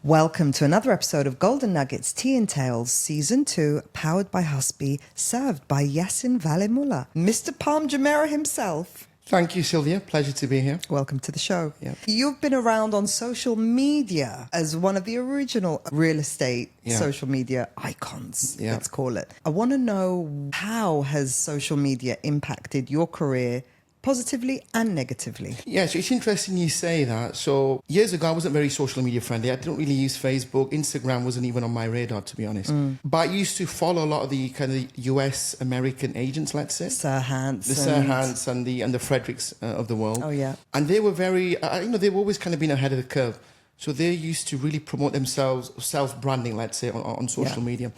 Welcome to another episode of Golden Nuggets Tea and Tales, Season 2, powered by Husby, served by Yasin Valimullah, Mr. Palm Jumeirah himself. Thank you, Silvia. Pleasure to be here. Welcome to the show. Yep. You've been around on social media as one of the original real estate social media icons, let's call it. I want to know, how has social media impacted your career positively and negatively? Yeah, so it's interesting you say that. So years ago, I wasn't very social media friendly. I didn't really use Facebook. Instagram wasn't even on my radar, to be honest. But I used to follow a lot of the kind of US American agents, let's say. Sirhants. The Sirhants and the Fredericks of the world. Oh, yeah. And they were very, they've always kind of been ahead of the curve. So they used to really promote themselves, self-branding, let's say, on social media.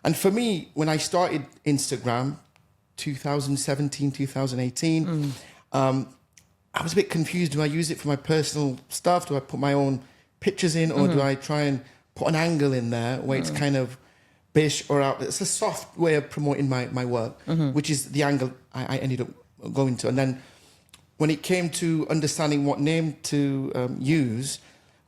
And for me, when I started Instagram, 2017, 2018, I was a bit confused. Do I use it for my personal stuff? Do I put my own pictures in? Or do I try and put an angle in there where it's kind of bish or out? It's a soft way of promoting my work, which is the angle I ended up going to. And then when it came to understanding what name to use,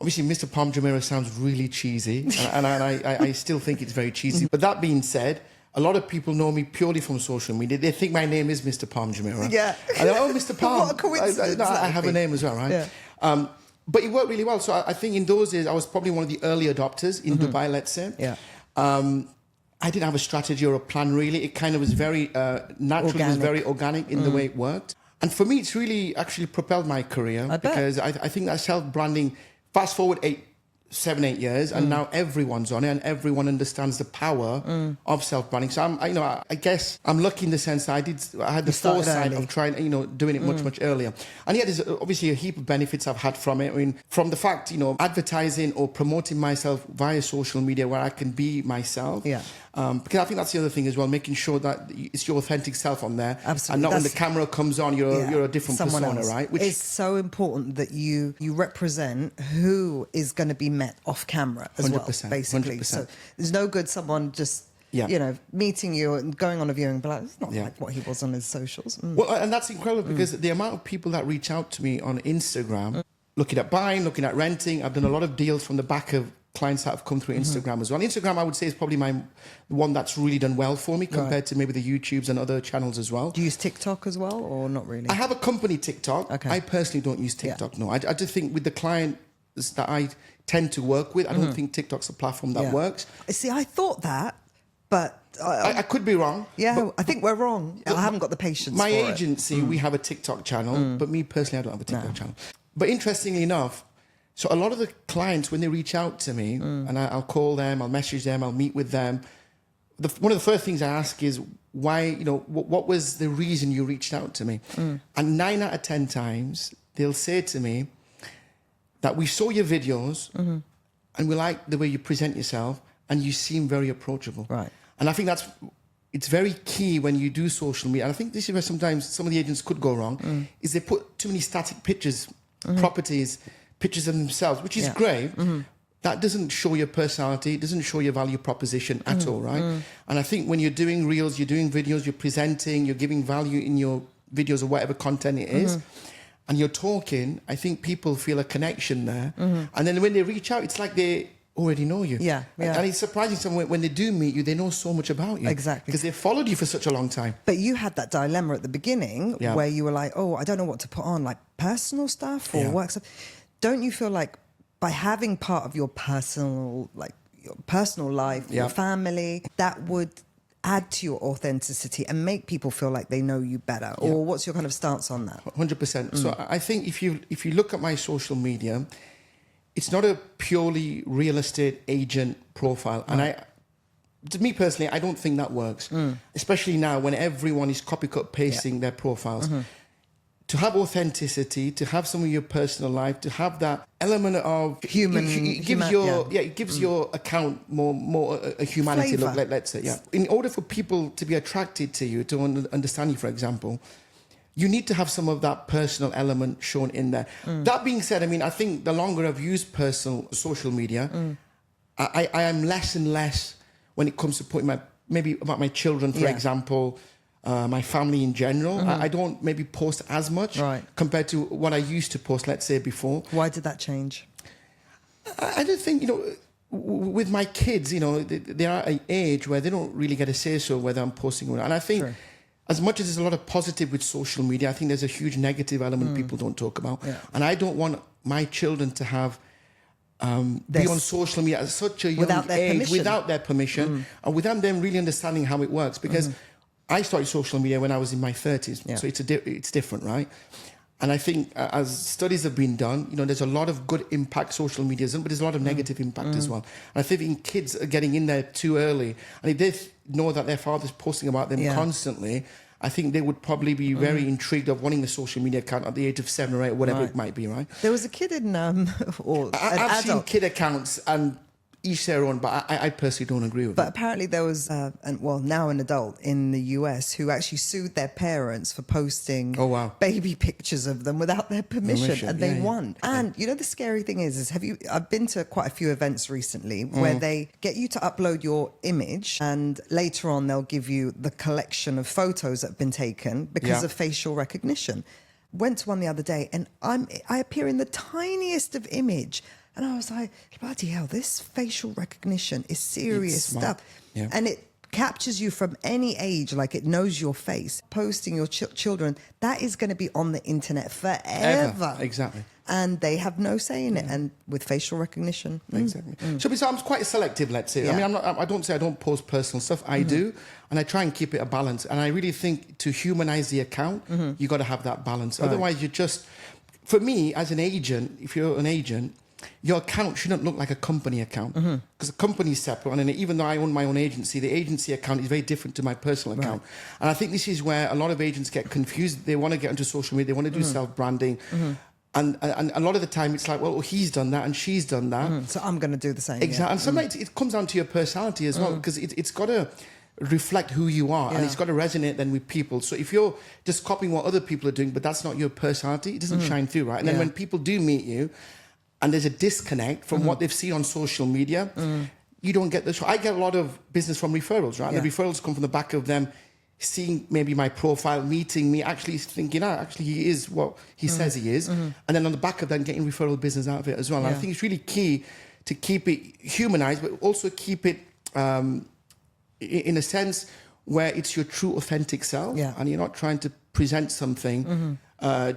obviously Mr. Palm Jumeirah sounds really cheesy. and I still think it's very cheesy. But that being said, a lot of people know me purely from social media. They think my name is Mr. Palm Jumeirah. Yeah. And they're, oh, Mr. Palm. What a coincidence. I have a name as well, right? Yeah. But it worked really well. So I think in those days, I was probably one of the early adopters in Dubai, let's say. Yeah. I didn't have a strategy or a plan, really. It kind of was very natural. It was very organic in the way it worked. And for me, it's really actually propelled my career. Because I think that self-branding, fast forward 7, 8 years, and now everyone's on it, and everyone understands the power of self-branding. So I guess I'm lucky in the sense that I had the foresight of trying, doing it much earlier. And yeah, there's obviously a heap of benefits I've had from it. I mean, from the fact, advertising or promoting myself via social media where I can be myself. Yeah. Because I think that's the other thing as well, making sure that it's your authentic self on there. Absolutely. And not when the camera comes on, you're a different persona, right? Which it's so important that you represent who is going to be met off camera as 100%, well, basically. 100%. So there's no good someone just, meeting you and going on a viewing, but it's not like what he was on his socials. Well, and that's incredible because the amount of people that reach out to me on Instagram, looking at buying, looking at renting, I've done a lot of deals from the back of clients that have come through Instagram as well. Instagram, I would say, is probably the one that's really done well for me compared to maybe the YouTubes and other channels as well. Do you use TikTok as well, or not really? I have a company TikTok. Okay. I personally don't use TikTok, no. I just think with the clients that I tend to work with, I don't think TikTok's a platform that works. See, I thought that, but I could be wrong. Yeah, I think we're wrong. I haven't got the patience my for agency, we have a TikTok channel, but me personally, I don't have a TikTok channel. But interestingly enough, so a lot of the clients, when they reach out to me, and I'll call them, I'll message them, I'll meet with them, one of the first things I ask is, why, what was the reason you reached out to me? And 9 out of 10 times, they'll say to me that we saw your videos and we like the way you present yourself and you seem very approachable. Right. And I think it's very key when you do social media. And I think this is where sometimes some of the agents could go wrong, is they put too many static pictures, properties, pictures of themselves, which is great. That doesn't show your personality, it doesn't show your value proposition at all, right? And I think when you're doing reels, you're doing videos, you're presenting, you're giving value in your videos or whatever content it is, and you're talking, I think people feel a connection there. And then when they reach out, it's like they already know you. Yeah. And it's surprising someone when they do meet you, they know so much about you. Exactly. Because they've followed you for such a long time. But you had that dilemma at the beginning where you were like, I don't know what to put on, like personal stuff or work stuff. Don't you feel like by having part of your personal life, your family, that would add to your authenticity and make people feel like they know you better? Or what's your kind of stance on that? 100%. So I think if you look at my social media, it's not a purely real estate agent profile. And to me personally, I don't think that works. Especially now when everyone is copycat pasting their profiles. To have authenticity, to have some of your personal life, to have that element of it gives your account more a humanity look, let's say. In order for people to be attracted to you, to understand you, for example, you need to have some of that personal element shown in there. That being said, I mean, I think the longer I've used personal social media, I am less and less when it comes to putting maybe about my children, for example, my family in general. I don't maybe post as much compared to what I used to post, let's say, before. Why did that change? I don't think, with my kids, they are at an age where they don't really get a say so whether I'm posting or not. And I think as much as there's a lot of positive with social media, I think there's a huge negative element people don't talk about. Yeah. And I don't want my children to have be on social media at such a young age without their permission and without them really understanding how it works. Because I started social media when I was in my 30s, so it's different, right? And I think as studies have been done, there's a lot of good impact social media, but there's a lot of negative impact as well. And I think kids are getting in there too early. And if they know that their father's posting about them constantly, I think they would probably be very intrigued of wanting a social media account at the age of 7 or 8 or whatever it might be, right? There was a kid in, I've seen kid accounts and each their own, but I personally don't agree with that. But apparently there was, now an adult in the US who actually sued their parents for posting baby pictures of them without their permission. And they won. And the scary thing is I've been to quite a few events recently where they get you to upload your image and later on they'll give you the collection of photos that have been taken because of facial recognition. Went to one the other day and I appear in the tiniest of image. And I was like, bloody hell, this facial recognition is serious stuff. Yeah. And it captures you from any age, like it knows your face. Posting your children, that is going to be on the internet forever. Exactly. And they have no say in it. And with facial recognition. Exactly. So I'm quite selective, let's say. I mean, I don't say I don't post personal stuff. I do. And I try and keep it a balance. And I really think to humanize the account, you got to have that balance. Right. Otherwise, for me, as an agent, if you're an agent, your account shouldn't look like a company account because the company is separate. And even though I own my own agency, the agency account is very different to my personal account. And I think this is where a lot of agents get confused. They want to get into social media. They want to do self-branding. And a lot of the time it's like, well, he's done that and she's done that. So I'm going to do the same. Exactly. Yeah. And sometimes it comes down to your personality as well because it's got to reflect who you are and it's got to resonate then with people. So if you're just copying what other people are doing, but that's not your personality, it doesn't shine through, right? And then when people do meet you, and there's a disconnect from what they've seen on social media, you don't get the show. I get a lot of business from referrals, right? And the referrals come from the back of them seeing maybe my profile, meeting me, actually thinking, actually he is what he says he is. And then on the back of that, getting referral business out of it as well. I think it's really key to keep it humanized, but also keep it in a sense where it's your true authentic self and you're not trying to present something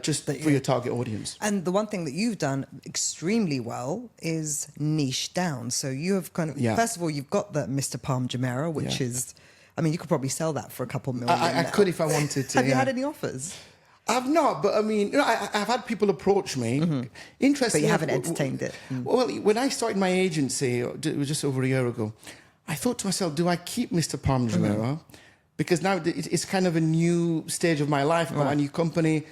just for your target audience. And the one thing that you've done extremely well is niche down. So you have kind of, first of all, you've got the Mr. Palm Jumeirah, which is, I mean, you could probably sell that for a couple million. I could if I wanted to. Have you had any offers? I've not, but I mean, I've had people approach me. Interesting. But you haven't entertained it. Well, when I started my agency, it was just over a year ago, I thought to myself, do I keep Mr. Palm Jumeirah? Because now it's kind of a new stage of my life, a new company.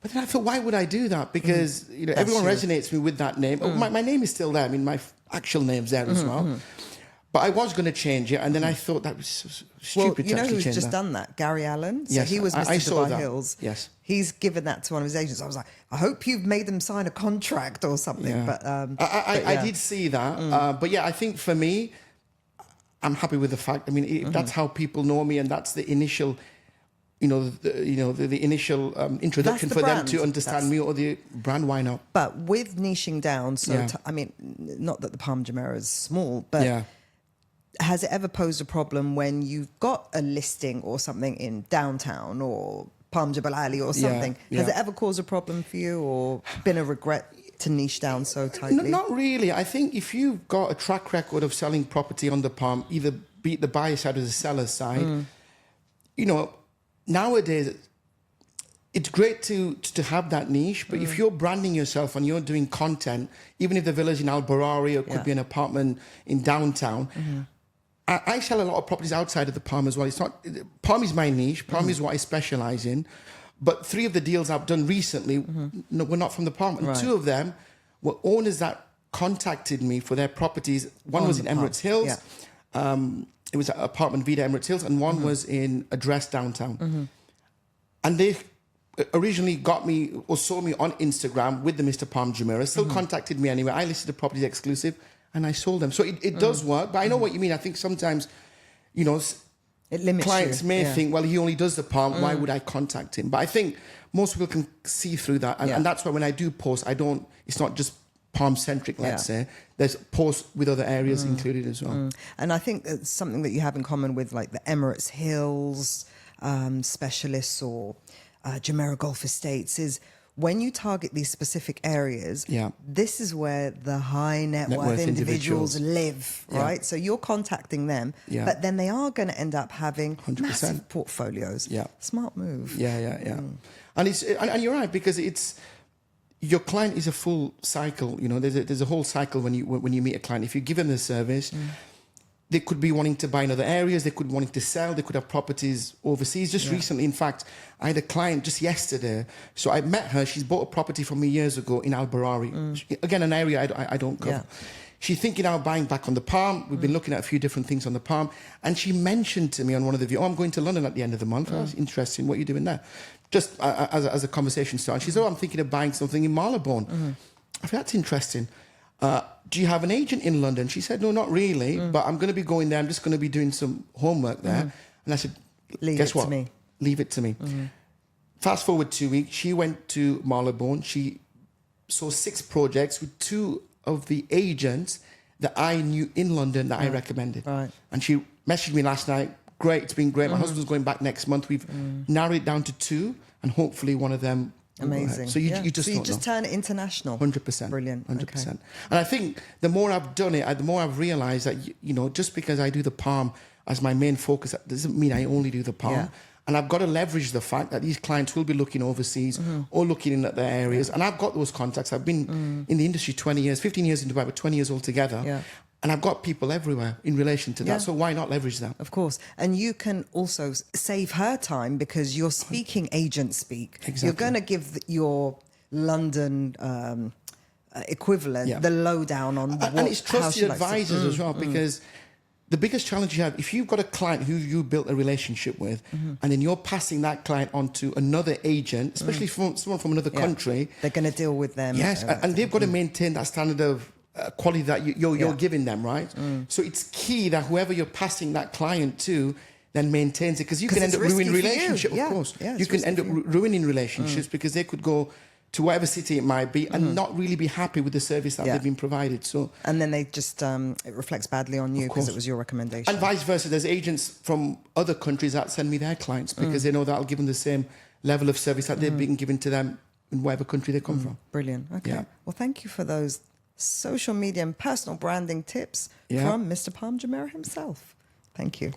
But then I thought, why would I do that? Because everyone resonates me with that name. My name is still there. I mean, my actual name's there as well. But I was going to change it, and then I thought that was so stupid. Well, you know who's just done that? Gary Allen. So yes, he was Mr. I saw Dubai that. Hills. Yes, he's given that to one of his agents. I was like, I hope you've made them sign a contract or something. Yeah. But I did see that. But yeah, I think for me, I'm happy with the fact. I mean, if that's how people know me, and that's the initial. The initial introduction for them to understand me or the brand, why not? But with niching down, I mean, not that the Palm Jumeirah is small, but has it ever posed a problem when you've got a listing or something in downtown or Palm Jebel Ali or something? Has it ever caused a problem for you or been a regret to niche down so tightly? Not really. I think if you've got a track record of selling property on the Palm, either be it the buyer side or the seller side, nowadays, it's great to have that niche, but if you're branding yourself and you're doing content, even if the villa's in Al Barari or it could be an apartment in downtown, I sell a lot of properties outside of the Palm as well. It's not Palm is my niche. Palm is what I specialize in. But 3 of the deals I've done recently were not from the Palm, and 2 of them were owners that contacted me for their properties. One was in Emirates Hills. It was an apartment Vida Emirates Hills, and one was in Address downtown. And they originally got me or saw me on Instagram with the Mr. Palm Jumeirah, still contacted me anyway. I listed the properties exclusive and I sold them. So it does work, but I know what you mean. I think sometimes, it limits clients may think, well, he only does the Palm, why would I contact him? But I think most people can see through that. And that's why when I do post, it's not just Palm-centric, let's say. There's posts with other areas included as well. And I think it's something that you have in common with like the Emirates Hills specialists or Jumeirah Golf Estates is when you target these specific areas, this is where the high net worth individuals live, right? So you're contacting them, but then they are going to end up having 100%. Massive portfolios. Smart move. And you're right, because it's your client is a full cycle. You know, there's a whole cycle when you meet a client. If you give them the service, they could be wanting to buy in other areas. They could be wanting to sell. They could have properties overseas. Just recently, in fact, I had a client just yesterday. So I met her. She's bought a property from me years ago in Al Barari. Again, an area I don't cover. She's thinking about buying back on the Palm. We've been looking at a few different things on the Palm. And she mentioned to me on one of the views, I'm going to London at the end of the month. I was interested in what you're doing there. Just as a conversation started. She said, I'm thinking of buying something in Marylebone. I thought, that's interesting. Do you have an agent in London? She said, no, not really, but I'm going to be going there. I'm just going to be doing some homework there. And I said, guess what? Leave it to me. Fast forward 2 weeks, she went to Marylebone. She saw 6 projects with 2 of the agents that I knew in London that I recommended. And she messaged me last night, great, it's been great. My husband's going back next month. We've narrowed it down to 2, and hopefully one of them. Amazing. So you just turn it international. 100%. Brilliant. 100%. Okay. And I think the more I've done it, the more I've realised that, you know, just because I do the Palm as my main focus, that doesn't mean I only do the Palm. And I've got to leverage the fact that these clients will be looking overseas or looking in at their areas. And I've got those contacts. I've been in the industry 20 years, 15 years in Dubai, but 20 years altogether. And I've got people everywhere in relation to that. So why not leverage that? Of course. And you can also save her time because you're speaking agent speak. Exactly. You're going to give your London equivalent the lowdown on what, and it's trusted advisors as well, because the biggest challenge you have, if you've got a client who you built a relationship with, and then you're passing that client on to another agent, especially from someone from another country, they're going to deal with them. Yes, and they've got to maintain that standard of quality that you're giving them, right? So it's key that whoever you're passing that client to then maintains it, because you can end up ruining relationship. Of course, you can end up ruining relationships because they could go to whatever city it might be and not really be happy with the service that they've been provided. So, and then they just it reflects badly on you because it was your recommendation. And vice versa, there's agents from other countries that send me their clients because they know that I'll give them the same level of service that they've been given to them in whatever country they come from. Brilliant. Okay. Well, thank you for those social media and personal branding tips from Mr. Palm Jumeirah himself. Thank you.